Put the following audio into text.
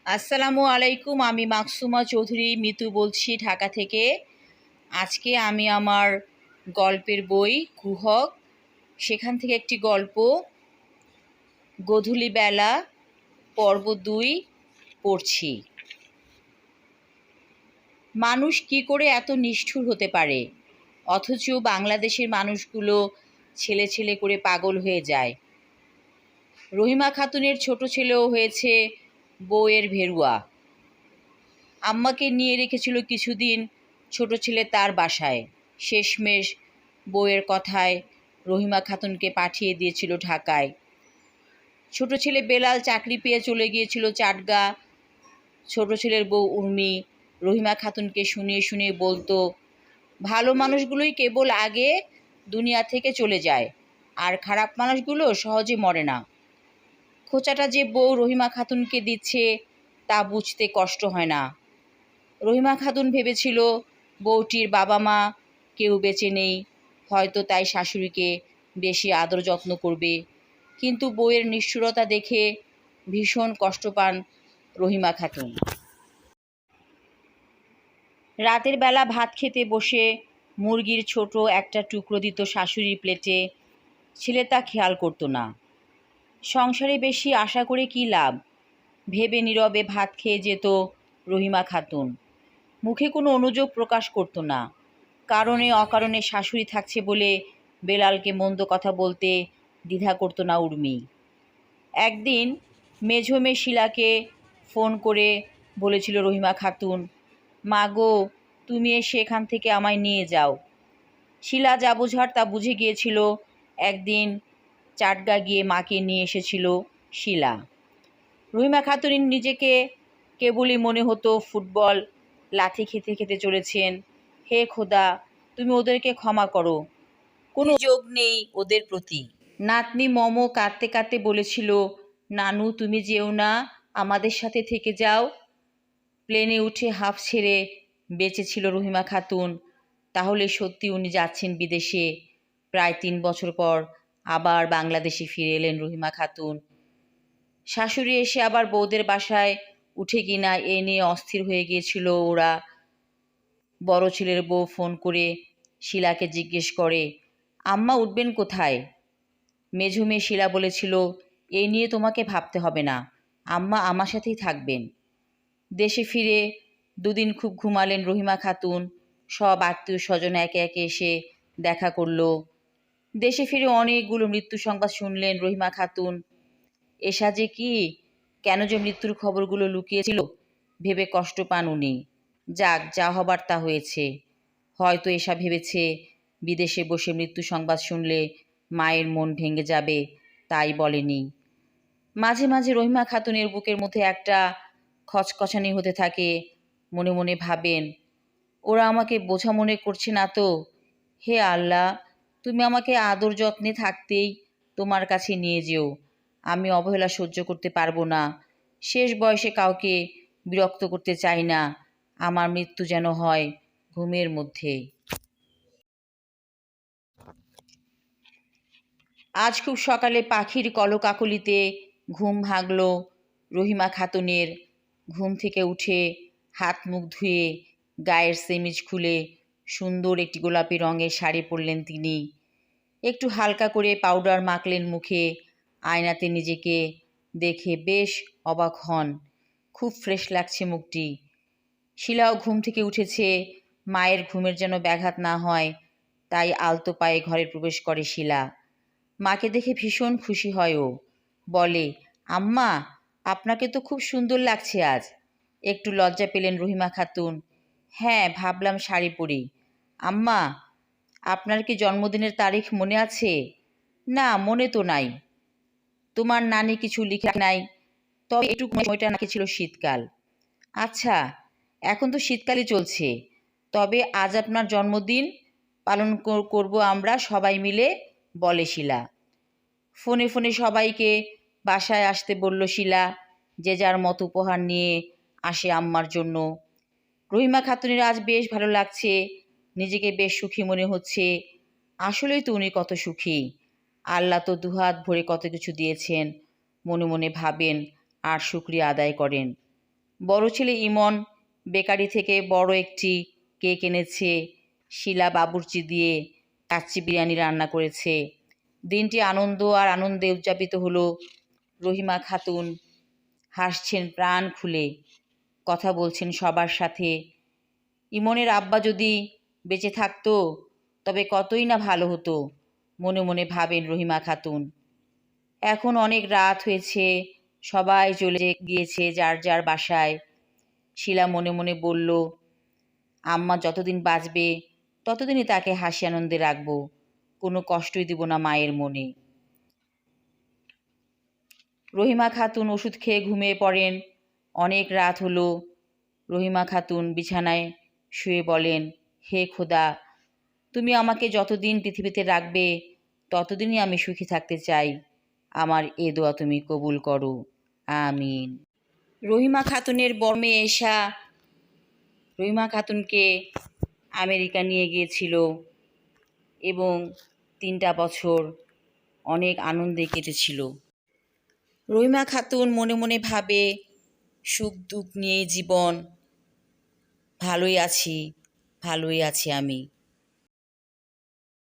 আসসালামু আলাইকুম। আমি মাকসুমা চৌধুরী মিতু বলছি ঢাকা থেকে। আজকে আমি আমার গল্পের বই কুহক সেখান থেকে একটি গল্প গোধূলিবেলা পর্ব ২ পড়ছি। মানুষ কি করে এত নিষ্ঠুর হতে পারে, অথচ বাংলাদেশের মানুষগুলো ছেলে ছেলে করে পাগল হয়ে যায়। রহিমা খাতুনের ছোট ছেলেও হয়েছে বউয়ের ভেরুয়া। আম্মাকে নিয়ে রেখেছিল কিছুদিন ছোট ছেলে তার বাসায়। শেষমেশ বউয়ের কথায় রহিমা খাতুনকে পাঠিয়ে দিয়েছিল ঢাকায়। ছোট ছেলে বেলাল চাকরি পেয়ে চলে গিয়েছিল চাটগা। ছোট ছেলের বউ উর্মি রহিমা খাতুনকে শুনিয়ে শুনিয়ে বলতো, ভালো মানুষগুলোই কেবল আগে দুনিয়া থেকে চলে যায়, আর খারাপ মানুষগুলো সহজে মরে না। খোঁচাটা যে বউ রহিমা খাতুনকে দিচ্ছে তা বুঝতে কষ্ট হয় না। রহিমা খাতুন ভেবেছিল বউটির বাবা মা কেউ বেঁচে নেই, হয়তো তাই শাশুড়িকে বেশি আদর যত্ন করবে। কিন্তু বউয়ের নিষ্ঠুরতা দেখে ভীষণ কষ্ট পান রহিমা খাতুন। রাতের বেলা ভাত খেতে বসে মুরগির ছোট একটা টুকরো দিত শাশুড়ির প্লেটে। ছেলে তা খেয়াল করতো না। সংসারে বেশি আশা করে কী লাভ, ভেবে নীরবে ভাত খেয়ে যেত রহিমা খাতুন। মুখে কোনো অনুযোগ প্রকাশ করতো না। কারণে অকারণে শাশুড়ি থাকছে বলে বেলালকে মন্দ কথা বলতে দ্বিধা করতো না উর্মি। একদিন মেঝো মেয়ে শিলাকে ফোন করে বলেছিল রহিমা খাতুন, মা গো, তুমি এসে এখান থেকে আমায় নিয়ে যাও। শিলা যা বোঝার তা বুঝে গিয়েছিল। একদিন চাটগা গিয়ে মাকে নিয়ে এসেছিল শিলা। রহিমা খাতুনের নিজেকে কেবলই মনে হতো ফুটবল লাথি খেতে খেতে চলেছেন। হে খোদা, তুমি ওদেরকে ক্ষমা করো, কোনো যোগ নেই ওদের প্রতি। নাতনি মমো কাঁদতে কাঁদতে বলেছিল, নানু তুমি যেও না, আমাদের সাথে থেকে যাও। প্লেনে উঠে হাঁফ ছেড়ে বেঁচেছিল রহিমা খাতুন। তাহলে সত্যি উনি যাচ্ছেন বিদেশে। প্রায় ৩ বছর পর আবার বাংলাদেশে ফিরে এলেন রহিমা খাতুন। শাশুড়ি এসে আবার বউদের বাসায় উঠে কিনা এ নিয়ে অস্থির হয়ে গিয়েছিল ওরা। বড় ছেলের বউ ফোন করে শিলাকে জিজ্ঞেস করে, আম্মা উঠবেন কোথায়? মেঝো মেয়ে শিলা বলেছিল, এই নিয়ে তোমাকে ভাবতে হবে না, আম্মা আমার সাথেই থাকবেন। দেশে ফিরে ২ দিন খুব ঘুমালেন রহিমা খাতুন। সব আত্মীয় স্বজন একে একে এসে দেখা করল। দেশে ফিরে অনেকগুলো মৃত্যু সংবাদ শুনলেন রহিমা খাতুন। এসা যে কি, কেন যে মৃত্যুর খবরগুলো লুকিয়েছিল ভেবে কষ্ট পান উনি। যাক, যা হবার তা হয়েছে। হয়তো এসা ভেবেছে বিদেশে বসে মৃত্যু সংবাদ শুনলে মায়ের মন ভেঙে যাবে, তাই বলেনি। মাঝে মাঝে রহিমা খাতুনের বুকের মধ্যে একটা খচখচানি হতে থাকে। মনে মনে ভাবেন, ওরা আমাকে বোঝা মনে করছে না তো? হে আল্লাহ, তুমি আমাকে আদর যত্নে থাকতেই তোমার কাছে নিয়ে যেও। আমি অবহেলা সহ্য করতে পারবো না। শেষ বয়সে কাউকে বিরক্ত করতে চাই না। আমার মৃত্যু যেন হয় ঘুমের মধ্যে। আজ খুব সকালে পাখির কলকাকলিতে ঘুম ভাঙল রহিমা খাতুনের। ঘুম থেকে উঠে হাত মুখ ধুয়ে গায়ের সেমিজ খুলে সুন্দর একটি গোলাপি রঙের শাড়ি পরলেন তিনি। একটু হালকা করে পাউডার মাখলেন মুখে। আয়নাতে নিজেকে দেখে বেশ অবাক হন। খুব ফ্রেশ লাগছে মুখটি। শিলাও ঘুম থেকে উঠেছে। মায়ের ঘুমের যেন ব্যাঘাত না হয়, তাই আলতো পায়ে ঘরে প্রবেশ করে শিলা। মাকে দেখে ভীষণ খুশি হয় ও। বলে, আম্মা, আপনাকে তো খুব সুন্দর লাগছে আজ। একটু লজ্জা পেলেন রহিমা খাতুন। হ্যাঁ, ভাবলাম শাড়ি পরি। আম্মা, আপনার কি জন্মদিনের তারিখ মনে আছে? না, মনে তো নাই। তোমার নানি কিছু লিখে নাই, তবে এটুকু সময়টা নাকি ছিল শীতকাল। আচ্ছা, এখন তো শীতকালই চলছে, তবে আজ আপনার জন্মদিন পালন করব আমরা সবাই মিলে, বলে শিলা। ফোনে ফোনে সবাইকে বাসায় আসতে বলল শিলা। যে যার মতো উপহার নিয়ে আসে আম্মার জন্য। রহিমা খাতুনের আজ বেশ ভালো লাগছে, নিজেকে বেশ সুখী মনে হচ্ছে। আসলেই তো উনি কত সুখী। আল্লাহ তো দুহাত ভরে কত কিছু দিয়েছেন, মনে মনে ভাবেন আর শুকরিয়া আদায় করেন। বড় ছেলে ইমন বেকারি থেকে বড় একটি কেক এনেছে। শিলা বাবুর্চি দিয়ে কাচ্চি বিরিয়ানি রান্না করেছে। দিনটি আনন্দ আর আনন্দে উদযাপিত হলো। রহিমা খাতুন হাসছেন প্রাণ খুলে, কথা বলছেন সবার সাথে। ইমনের আব্বা যদি বেঁচে থাকতো তবে কতই না ভালো হতো, মনে মনে ভাবেন রহিমা খাতুন। এখন অনেক রাত হয়েছে, সবাই চলে গিয়েছে যার যার বাসায়। শিলা মনে মনে বলল, আম্মা যতদিন বাঁচবে ততদিনই তাকে হাসি আনন্দে রাখবো, কোনো কষ্টই দিব না মায়ের মনে। রহিমা খাতুন ওষুধ খেয়ে ঘুমিয়ে পড়েন। অনেক রাত হলো। রহিমা খাতুন বিছানায় শুয়ে বলেন, হে খোদা, তুমি আমাকে যতদিন পৃথিবীতে রাখবে ততদিনই আমি সুখী থাকতে চাই। আমার এ দোয়া তুমি কবুল করো, আমিন। রহিমা খাতুনের বড় মেয়ে এশা রহিমা খাতুনকে আমেরিকা নিয়ে গিয়েছিল এবং 3টা বছর অনেক আনন্দে কেটেছিল। রহিমা খাতুন মনে মনে ভাবে, সুখ দুঃখ নিয়ে জীবন, ভালোই আছি আমি।